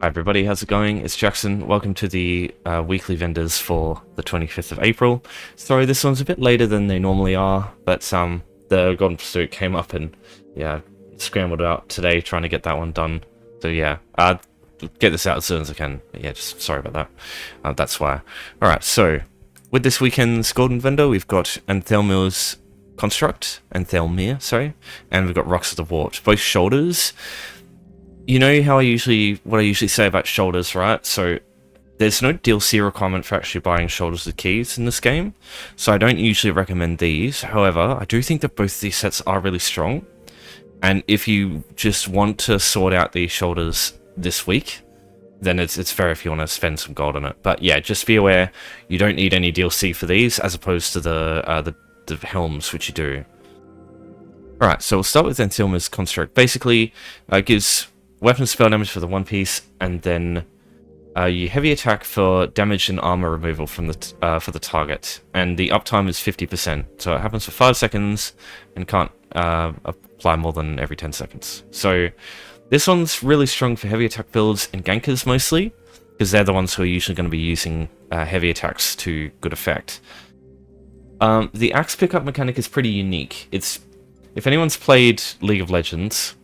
Hi everybody, how's it going? It's Jackson. Welcome to the weekly vendors for the 25th of April. Sorry, this one's a bit later than they normally are, but the Golden Pursuit came up and yeah, scrambled out today trying to get that one done. So yeah, get this out as soon as I can. But yeah, just sorry about that. That's why. Alright, so with this weekend's Golden Vendor, we've got Anthelmir's Anthelmir, sorry, and we've got Roksa the Warped, both shoulders. You know how what I usually say about shoulders, right? So there's no DLC requirement for actually buying shoulders with keys in this game, so I don't usually recommend these. However, I do think that both of these sets are really strong, and if you just want to sort out these shoulders this week, then it's fair if you want to spend some gold on it. But yeah, just be aware you don't need any DLC for these, as opposed to the helms, which you do. Alright, so we'll start with Anthelmir's construct. Basically, it gives weapon spell damage for the one piece, and then you heavy attack for damage and armor removal from the for the target, and the uptime is 50%. So it happens for 5 seconds and can't apply more than every 10 seconds. So this one's really strong for heavy attack builds and gankers mostly, because they're the ones who are usually going to be using heavy attacks to good effect. The axe pickup mechanic is pretty unique. If anyone's played League of Legends,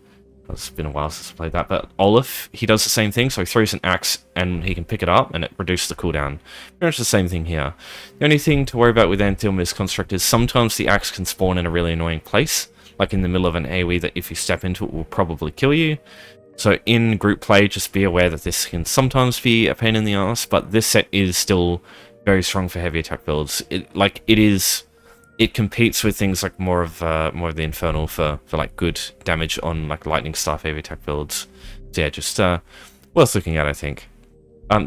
it's been a while since I played that, but Olaf, he does the same thing, so he throws an axe and he can pick it up and it reduces the cooldown. Pretty much the same thing here. The only thing to worry about with Anthelmir's construct is sometimes the axe can spawn in a really annoying place, like in the middle of an AoE that if you step into it will probably kill you. So in group play, just be aware that this can sometimes be a pain in the ass, but this set is still very strong for heavy attack builds. It competes with things like more of the Infernal for like good damage on like lightning staff heavy attack builds. So yeah, just worth looking at, I think.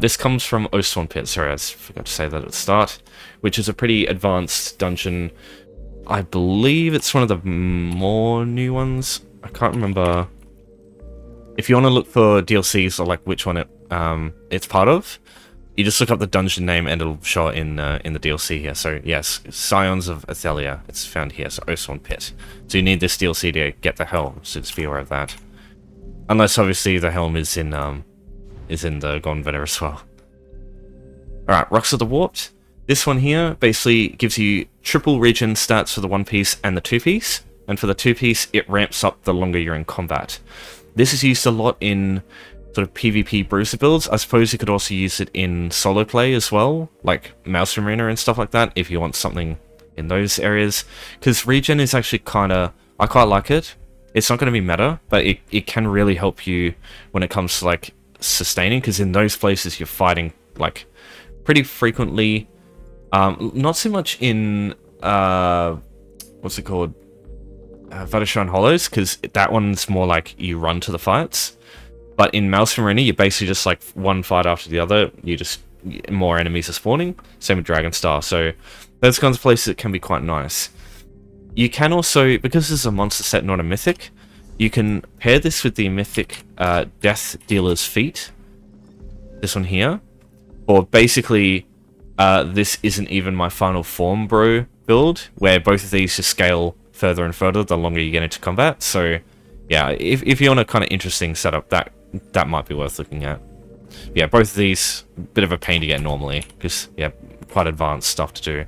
This comes from Oolsworn Pit. Sorry, I forgot to say that at the start, which is a pretty advanced dungeon. I believe it's one of the more new ones. I can't remember. If you want to look for DLCs or like which one it's part of, you just look up the dungeon name and it'll show it in the DLC here. So yes, Scions of Anthelmir. It's found here, so Oolsworn Pit. So you need this DLC to get the helm, so just be aware of that. Unless obviously the helm is in the Golden Vendor as well. Alright, Roksa the Warped. This one here basically gives you triple regen stats for the one piece and the two piece. And for the two piece, it ramps up the longer you're in combat. This is used a lot in sort of PvP bruiser builds. I suppose you could also use it in solo play as well, like Maelstrom Arena and stuff like that, if you want something in those areas. Because regen is actually I quite like it. It's not going to be meta, but it can really help you when it comes to like sustaining, because in those places you're fighting like pretty frequently. Not so much in what's it called? Vadashran Hollows, because that one's more like you run to the fights. But in Maelstrom Arena, you're basically just like one fight after the other. More enemies are spawning. Same with Dragonstar. So those kinds of places, it can be quite nice. You can also, because this is a monster set, not a mythic, you can pair this with the mythic Death Dealer's Feat. This one here. Or basically, this isn't even my final form bro build, where both of these just scale further and further the longer you get into combat. So yeah, if you want a kind of interesting setup, that might be worth looking at. Yeah, both of these, a bit of a pain to get normally, because, yeah, quite advanced stuff to do.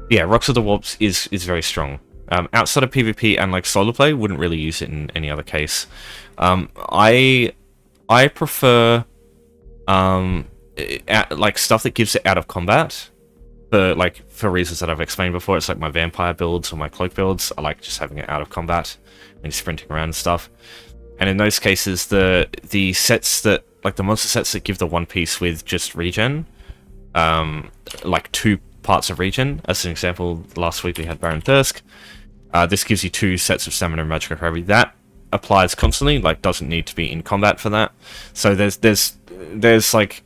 Yeah, Roksa the Warped is very strong. Outside of PvP and, like, solo play, wouldn't really use it in any other case. I prefer, like, stuff that gives it out of combat, for reasons that I've explained before. It's like my vampire builds or my cloak builds. I like just having it out of combat and sprinting around and stuff. And in those cases, the sets that, like the monster sets that give the one piece with just regen, like 2 parts of regen. As an example, last week we had Baron Thirsk. This gives you 2 sets of stamina and magic recovery. That applies constantly, like doesn't need to be in combat for that. So there's like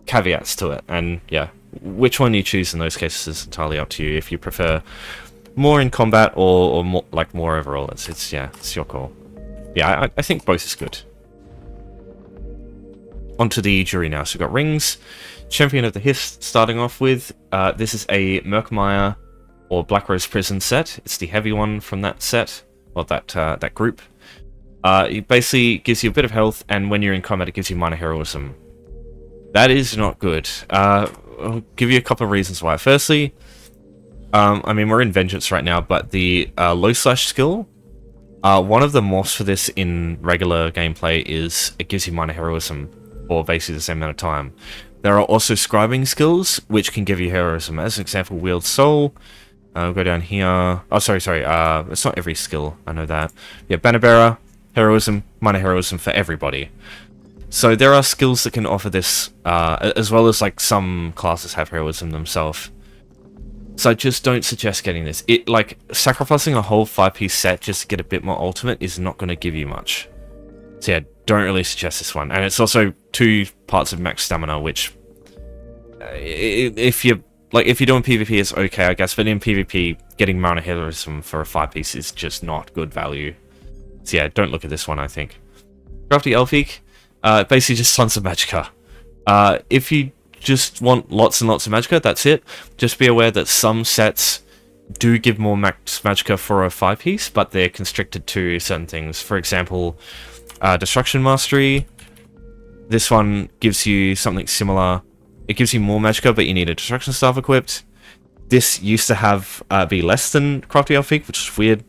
caveats to it, and yeah, which one you choose in those cases is entirely up to you. If you prefer more in combat or more overall, it's your call. Yeah, I think both is good. Onto the jury now. So we've got rings. Champion of the Hist starting off with. This is a Murkmire or Black Rose Prison set. It's the heavy one from that set, or that group. It basically gives you a bit of health, and when you're in combat, it gives you minor heroism. That is not good. I'll give you a couple of reasons why. Firstly, I mean, we're in Vengeance right now, but the low slash skill, one of the morphs for this in regular gameplay is it gives you minor heroism for basically the same amount of time. There are also scribing skills, which can give you heroism. As an example, Wield Soul. Go down here. Oh, sorry. It's not every skill. I know that. Yeah, Banner Bearer, heroism, minor heroism for everybody. So there are skills that can offer this, as well as like some classes have heroism themselves. So I just don't suggest getting this. It like sacrificing a whole 5-piece set just to get a bit more ultimate is not going to give you much. So yeah, don't really suggest this one. And it's also 2 parts of max stamina, which if you're doing PvP, it's okay, I guess. But in PvP, getting minor heroism for a 5-piece is just not good value. So yeah, don't look at this one, I think. Crafty Alfiq, basically just tons of magicka. If you just want lots and lots of magicka, that's it. Just be aware that some sets do give more max magicka for a 5-piece, but they're constricted to certain things. For example, Destruction Mastery. This one gives you something similar. It gives you more magicka, but you need a Destruction Staff equipped. This used to have be less than Crafty Alfiq, which is weird.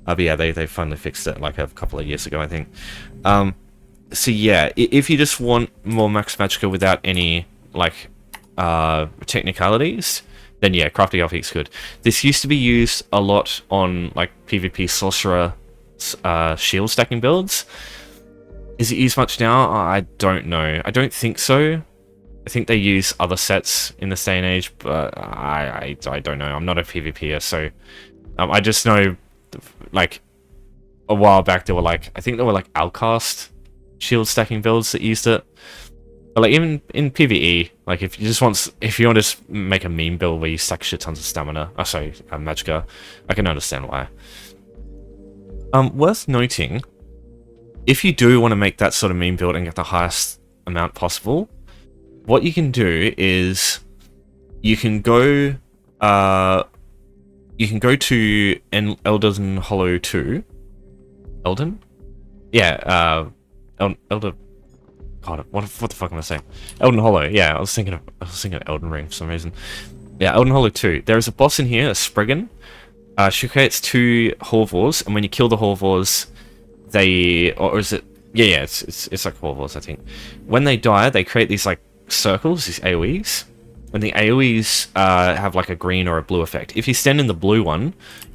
But yeah, they finally fixed it like a couple of years ago, I think. So yeah, if you just want more max magicka without any like technicalities, then yeah, Crafty Alfiq's good. This used to be used a lot on like PvP sorcerer shield stacking builds. Is it used much now? I don't know. I don't think so. I think they use other sets in this day and age, but I don't know. I'm not a PvPer, so I just know like a while back there were like, I think there were like Outcast shield stacking builds that used it. But like even in PvE, like if you want to just make a meme build where you stack shit tons of stamina, magicka, I can understand why. Worth noting, if you do want to make that sort of meme build and get the highest amount possible, what you can do is you can go to Elden Hollow 2. Elden? Yeah, Elder. God, what the fuck am I saying? Elden Hollow. Yeah, I was thinking of Elden Ring for some reason. Yeah, Elden Hollow 2. There is a boss in here, a Spriggan. She creates 2 Horvors, and when you kill the Horvors, it's like Horvors, I think. When they die, they create these like circles, these AoEs. And the AoEs have like a green or a blue effect. If you stand in the blue one,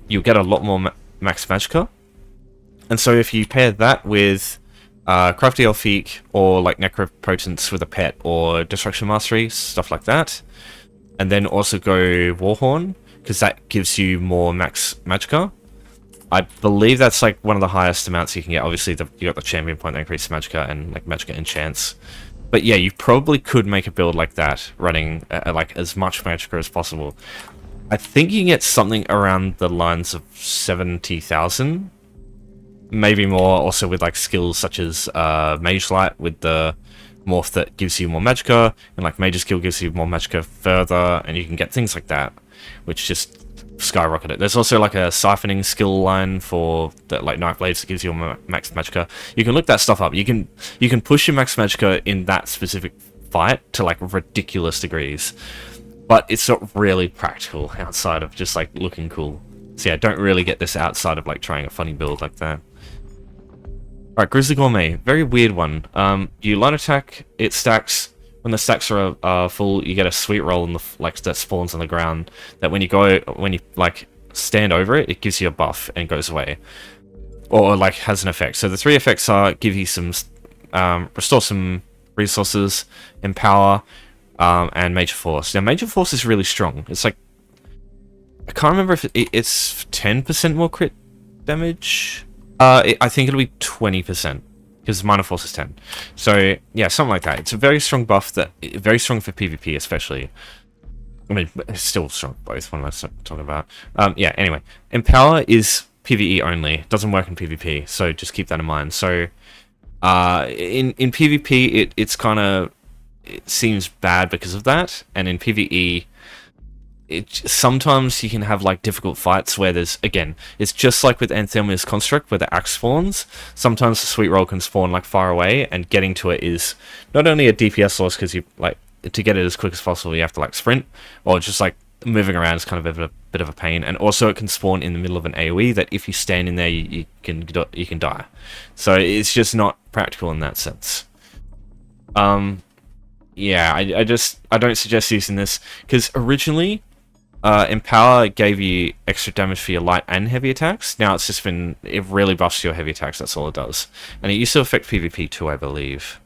you'll get a lot more max magicka. And so if you pair that with Crafty Alfiq or like Necropotence with a pet or Destruction Mastery, stuff like that, and then also go Warhorn, because that gives you more max magicka. I believe that's like one of the highest amounts you can get. Obviously, you got the champion point that increases magicka and like magicka enchants. But yeah, you probably could make a build like that, running like as much magicka as possible. I think you can get something around the lines of 70,000, maybe more. Also with like skills such as Mage Light with the morph that gives you more magicka, and like Mage's skill gives you more magicka further, and you can get things like that, which just skyrocket it. There's also like a siphoning skill line for that, like Night Blades, that gives you max magicka. You can look that stuff up. You can push your max magicka in that specific fight to like ridiculous degrees, but it's not really practical outside of just like looking cool. So yeah, don't really get this outside of like trying a funny build like that. Alright, Grisly Gourmet, very weird one. You line attack, it stacks. When the stacks are full, you get a sweet roll in the that spawns on the ground. That when you like stand over it, it gives you a buff and goes away, or like has an effect. So the 3 effects are give you some restore some resources, empower, and Major Force. Now Major Force is really strong. It's like I can't remember if it's 10% more crit damage. I think it'll be 20%. Because minor force is 10. So, yeah, something like that. It's a very strong buff, very strong for PvP especially. I mean, it's still strong both, what am I talking about? Yeah, anyway. Empower is PvE only. Doesn't work in PvP, so just keep that in mind. So, in PvP, it seems bad because of that. And in PvE, sometimes you can have like difficult fights where there's, again, it's just like with Anthelmir's construct where the axe spawns. Sometimes the sweet roll can spawn like far away, and getting to it is not only a DPS loss because you like to get it as quick as possible you have to like sprint, or just like moving around is kind of a bit of a pain, and also it can spawn in the middle of an AoE that if you stand in there you can die. So it's just not practical in that sense. Yeah, I don't suggest using this because originally Empower gave you extra damage for your light and heavy attacks. Now it's just been, it really buffs your heavy attacks, that's all it does. And it used to affect PvP too, I believe.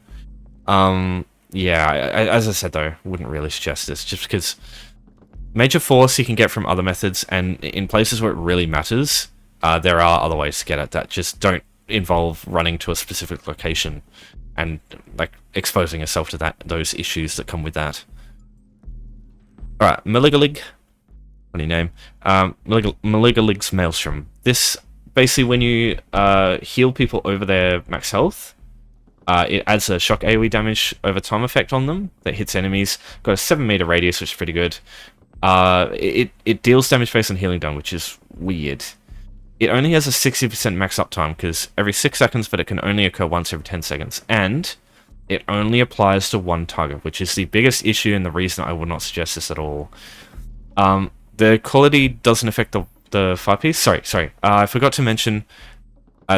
Yeah, as I said though, wouldn't really suggest this, just because Major Force you can get from other methods, and in places where it really matters, there are other ways to get it that just don't involve running to a specific location and like exposing yourself to those issues that come with that. Alright, Maligalig. Funny name. Maligalig's Maelstrom. This, basically when you heal people over their max health, it adds a shock AoE damage over time effect on them that hits enemies. Got a 7-meter radius, which is pretty good. It deals damage based on healing done, which is weird. It only has a 60% max uptime, because every 6 seconds, but it can only occur once every 10 seconds. And it only applies to one target, which is the biggest issue and the reason I would not suggest this at all. The quality doesn't affect the 5-piece. Sorry. I forgot to mention,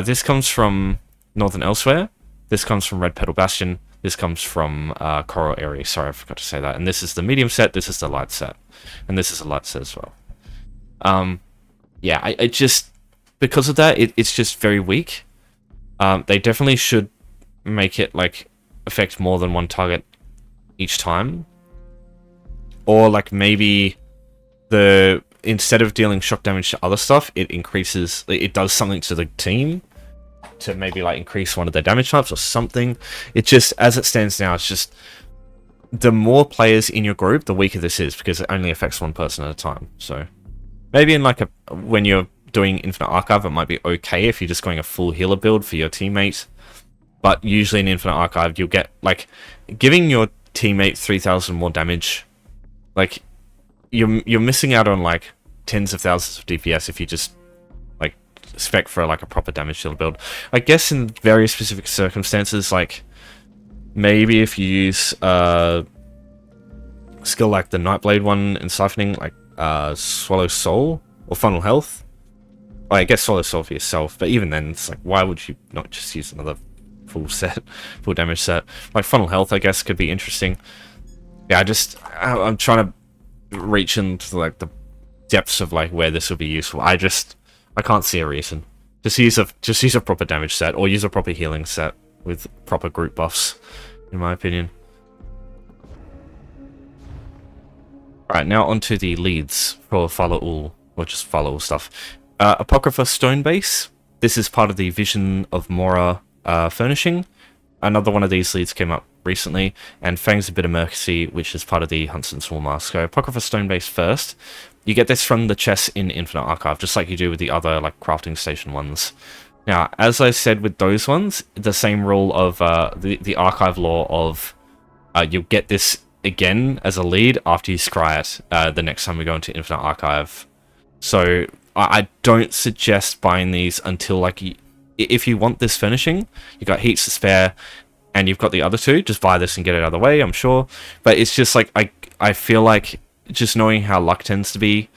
this comes from Northern Elsewhere. This comes from Red Petal Bastion. This comes from Coral Area. Sorry, I forgot to say that. And this is the medium set. This is the light set. And this is a light set as well. Yeah, I just... Because of that, it's just very weak. They definitely should make it, like, affect more than one target each time. Or, like, maybe instead of dealing shock damage to other stuff, it does something to the team to maybe, like, increase one of their damage types or something. It just, as it stands now, it's just... The more players in your group, the weaker this is, because it only affects one person at a time. So, maybe in, like, when you're doing Infinite Archive, it might be okay if you're just going a full healer build for your teammate, but usually in Infinite Archive you'll get, like, giving your teammate 3000 more damage, like, you're missing out on, like, tens of thousands of DPS if you just, like, spec for, like, a proper damage healer build. I guess in very specific circumstances, like, maybe if you use skill like the Nightblade one in Siphoning, like, Swallow Soul or Funnel Health. I guess Swallow Soul for yourself, but even then, it's like, why would you not just use another full damage set? Like, Funnel Health, I guess, could be interesting. Yeah, I'm trying to reach into, like, the depths of, like, where this would be useful. I can't see a reason. Just use a proper damage set, or use a proper healing set with proper group buffs, in my opinion. Alright, now onto the leads for Fala Ool, or just Fala Ool stuff. Apocrypha Stone Base. This is part of the Vision of Mora furnishing. Another one of these leads came up recently, and Fangs a Bit of Mercy, which is part of the Huntsman's War Mask. So Apocrypha Stone Base first. You get this from the chests in Infinite Archive, just like you do with the other, like, crafting station ones. Now, as I said with those ones, the same rule of the archive law of you'll get this again as a lead after you scry it the next time we go into Infinite Archive. So I don't suggest buying these until, like, if you want this furnishing, you got heaps to spare, and you've got the other two, just buy this and get it out of the way, I'm sure. But it's just, like, I feel like, just knowing how luck tends to be,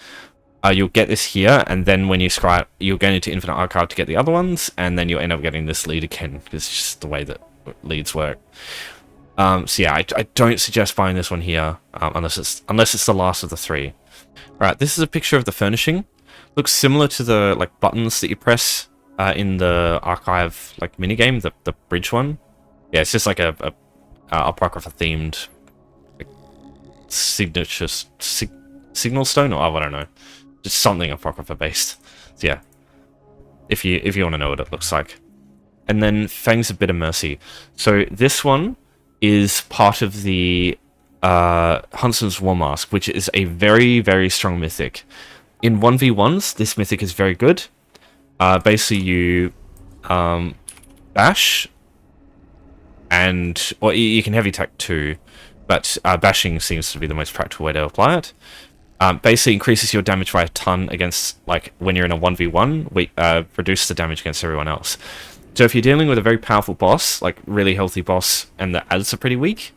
you'll get this here, and then when you scry it, you'll go into Infinite Archive to get the other ones, and then you'll end up getting this lead again, because it's just the way that leads work. So yeah, I don't suggest buying this one here, unless it's the last of the three. Alright, this is a picture of the furnishing. Looks similar to the, like, buttons that you press in the Archive, like, minigame, the bridge one. Yeah, it's just like a Apocrypha themed, like, signature signal stone, or I don't know, just something Apocrypha based. So yeah, if you want to know what it looks like. And then Fangs a Bit of Mercy. So this one is part of the Huntsman's War Mask, which is a very, very strong mythic. In 1v1s, this mythic is very good. Basically, you bash, or you can heavy attack too, but bashing seems to be the most practical way to apply it. Basically increases your damage by a ton against, like, when you're in a 1v1, reduces the damage against everyone else. So if you're dealing with a very powerful boss, like really healthy boss, and the ads are pretty weak,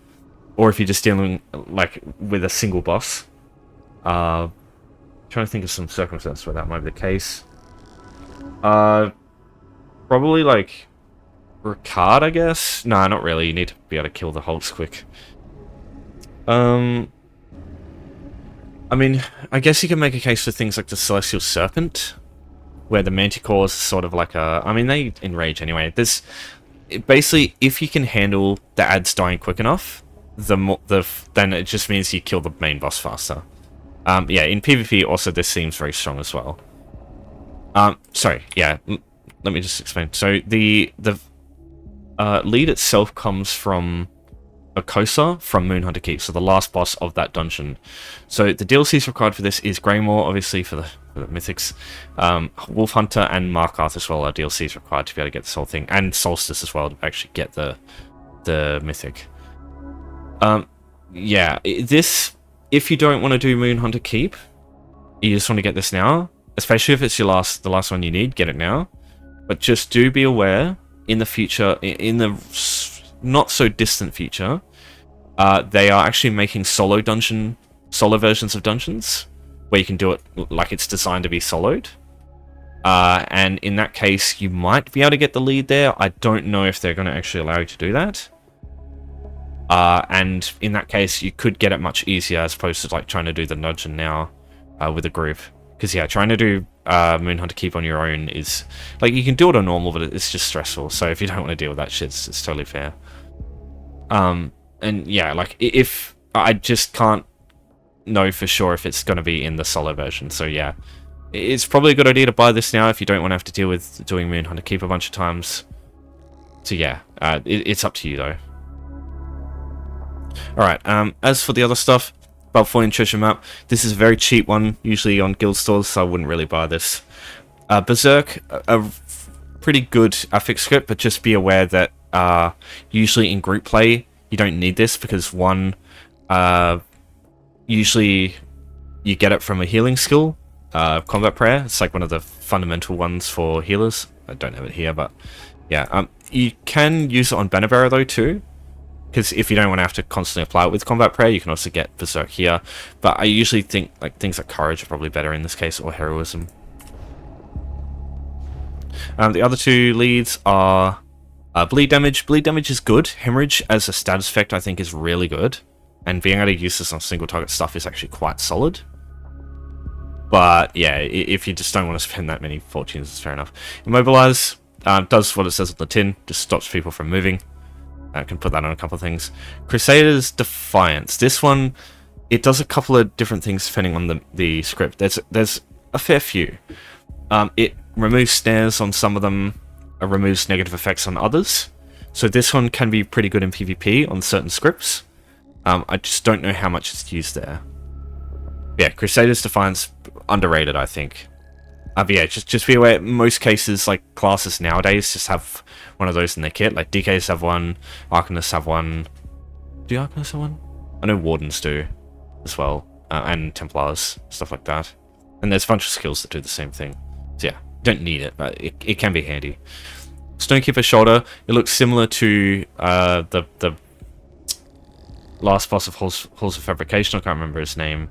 or if you're just dealing, like, with a single boss, trying to think of some circumstances where that might be the case. Probably, like, Ricard, I guess? Nah, not really. You need to be able to kill the Hulks quick. I mean, I guess you can make a case for things like the Celestial Serpent, where the Manticore is sort of like a... I mean, they enrage anyway. Basically, if you can handle the ads dying quick enough, then it just means you kill the main boss faster. Yeah, in PvP, also, this seems very strong as well. Sorry, yeah, let me just explain. So, the lead itself comes from Okosa from Moonhunter Keep, so the last boss of that dungeon. So the DLCs required for this is Greymoor, obviously for the mythics, Wolf Hunter and Markarth as well are DLCs required to be able to get this whole thing, and Solstice as well to actually get the mythic. Yeah, this, if you don't want to do Moonhunter Keep, you just want to get this now, especially if it's the last one you need, get it now. But just do be aware, in the future, in the not so distant future, they are actually making solo versions of dungeons where you can do it like it's designed to be soloed. And in that case, you might be able to get the lead there. I don't know if they're going to actually allow you to do that. And in that case, you could get it much easier as opposed to like trying to do the dungeon now with a group. Because yeah, trying to do Moonhunter Keep on your own is... Like, you can do it on normal, but it's just stressful. So if you don't want to deal with that shit, it's totally fair. And yeah, like, if... I just can't know for sure if it's going to be in the solo version. So yeah, it's probably a good idea to buy this now if you don't want to have to deal with doing Moonhunter Keep a bunch of times. So yeah, it's up to you though. Alright, as for the other stuff... Balfourian Treasure Map. This is a very cheap one, usually on guild stores, so I wouldn't really buy this. Berserk, a pretty good Alfiq script, but just be aware that usually in group play, you don't need this, because one, usually you get it from a healing skill, Combat Prayer. It's like one of the fundamental ones for healers. I don't have it here, but yeah. You can use it on Banner Bearer though too. Because if you don't want to have to constantly apply it with Combat Prayer, you can also get Berserk here. But I usually think like things like Courage are probably better in this case, or Heroism. The other two leads are Bleed Damage. Bleed Damage is good. Hemorrhage as a status effect I think is really good. And being able to use this on single target stuff is actually quite solid. But yeah, if you just don't want to spend that many fortunes, it's fair enough. Immobilize does what it says on the tin, just stops people from moving. I can put that on a couple of things. Crusader's Defiance. This one, it does a couple of different things depending on the script. There's a fair few. It removes snares on some of them, removes negative effects on others. So this one can be pretty good in PvP on certain scripts. I just don't know how much it's used there. Yeah, Crusader's Defiance, underrated, I think. But yeah, just be aware, most cases, like, classes nowadays just have one of those in their kit. Like, DKs have one, Arcanists have one. Do Arcanists have one? I know Wardens do, as well. And Templars, stuff like that. And there's a bunch of skills that do the same thing. So yeah, don't need it, but it can be handy. Stonekeeper's Shoulder, it looks similar to the last boss of Halls of Fabrication, I can't remember his name.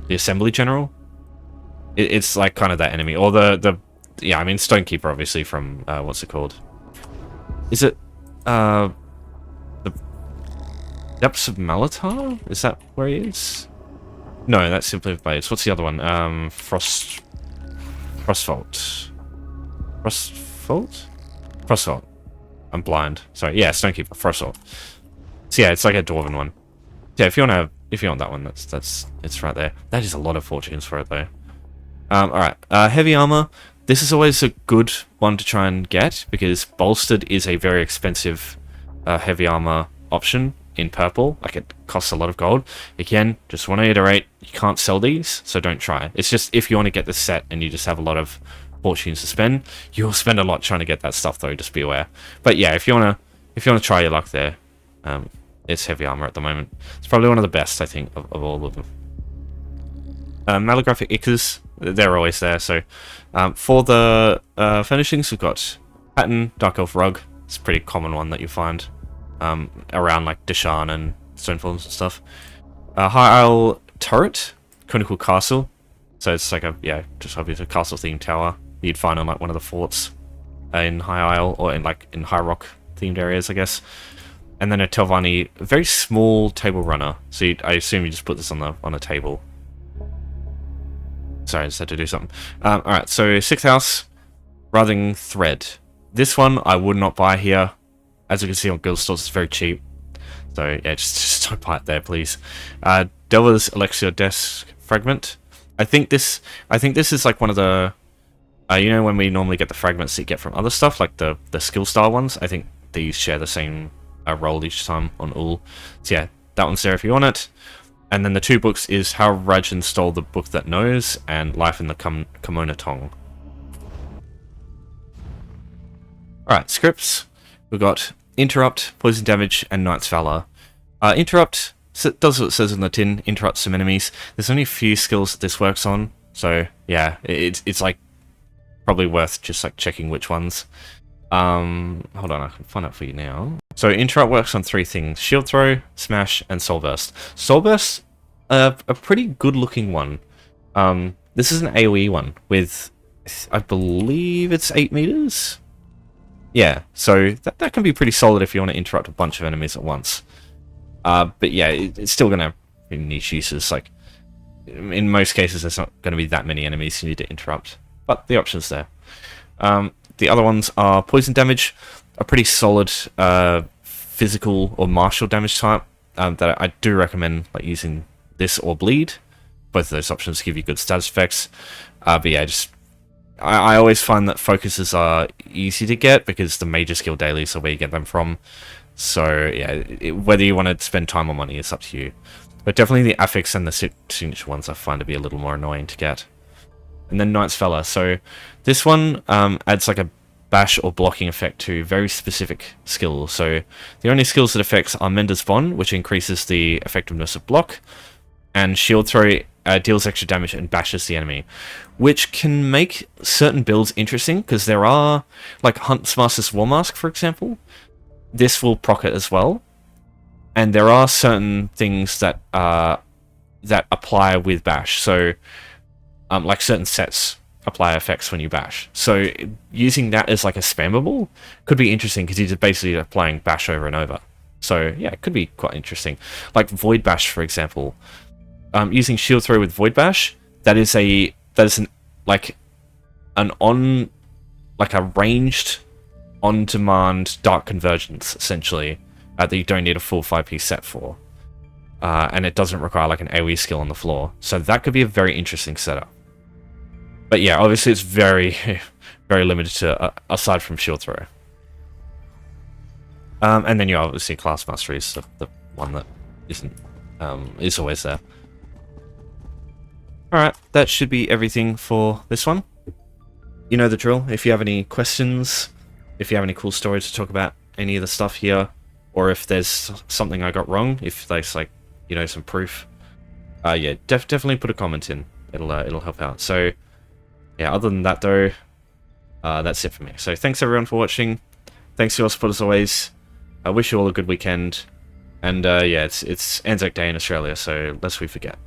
The Assembly General? It's like kind of that enemy, or yeah, I mean Stonekeeper obviously from what's it called? Is it the Depths of Malatar? Is that where he is? No, that's Simply Blades. What's the other one? Frostvault. Frostvault. I'm blind. Sorry. Yeah, Stonekeeper. Frostvault. So yeah, it's like a dwarven one. Yeah, if you want that one, it's right there. That is a lot of fortunes for it though. Alright, heavy armor. This is always a good one to try and get, because bolstered is a very expensive heavy armor option in purple. Like, it costs a lot of gold. Again, just want to iterate, you can't sell these, so don't try. It's just, if you want to get this set and you just have a lot of fortunes to spend, you'll spend a lot trying to get that stuff though, just be aware. But yeah, if you want to try your luck there, it's heavy armor at the moment. It's probably one of the best, I think, of all of them. Maligalig Ickers, they're always there. So for the furnishings, we've got Pattern, Dark Elf Rug. It's a pretty common one that you find around like Deshan and Stoneforms and stuff. High Isle Turret, Chronicle Castle. So it's like a, yeah, just obviously a castle themed tower you'd find on like one of the forts in High Isle, or in like in High Rock themed areas, I guess. And then a Telvanni, a very small table runner. So I assume you just put this on a table. Sorry, I just had to do something. Alright, so 6th house, Writhing Thread. This one I would not buy here. As you can see on guild stores, it's very cheap. So yeah, just don't buy it there, please. Delver's Elixir Desk Fragment. I think this is like one of the, you know, when we normally get the fragments that you get from other stuff, like the skill star ones. I think these share the same role each time on Ool. So yeah, that one's there if you want it. And then the 2 books is How Rajan Stole the Book That Knows and Life in the Kimona Tong. Alright, scripts. We've got Interrupt, Poison Damage, and Knight's Valor. Interrupt does what it says in the tin, interrupts some enemies. There's only a few skills that this works on, so yeah, it's like probably worth just like checking which ones. Hold on, I can find out for you now. So Interrupt works on 3 things: Shield Throw, Smash, and Soul Burst. Soul Burst, a pretty good looking one. This is an AoE one with, I believe it's 8 meters? Yeah, so that can be pretty solid if you want to interrupt a bunch of enemies at once. But yeah, it's still going to have niche uses. Like, in most cases, there's not going to be that many enemies you need to interrupt. But the option's there. The other ones are Poison Damage, a pretty solid physical or martial damage type that I do recommend like using this or Bleed. Both of those options give you good status effects. But yeah, I always find that focuses are easy to get because the major skill dailies are where you get them from. So yeah, whether you want to spend time or money is up to you. But definitely the affix and the signature ones I find to be a little more annoying to get. And then Knight's Valor. So this one adds like a bash or blocking effect to very specific skills. So the only skills it affects are Mender's Bond, which increases the effectiveness of block, and Shield Throw deals extra damage and bashes the enemy, which can make certain builds interesting because there are, like Huntsmaster's War Mask, for example. This will proc it as well, and there are certain things that that apply with bash. So like certain sets apply effects when you bash. So using that as like a spammable could be interesting because you're basically applying bash over and over. So yeah, it could be quite interesting. Like Void Bash, for example. Using Shield Throw with Void Bash, that is a ranged on-demand Dark Convergence, essentially, that you don't need a full 5-piece set for. And it doesn't require like an AoE skill on the floor. So that could be a very interesting setup. But yeah, obviously it's very, very limited to, aside from Shield Throw. And then you obviously Class Mastery is the one that is always there. Alright, that should be everything for this one. You know the drill. If you have any questions, if you have any cool stories to talk about any of the stuff here, or if there's something I got wrong, if there's like, you know, some proof, yeah, definitely put a comment in. It'll help out. So yeah, other than that though, that's it for me. So thanks everyone for watching. Thanks for your support as always. I wish you all a good weekend. And yeah, it's Anzac Day in Australia, so lest we forget.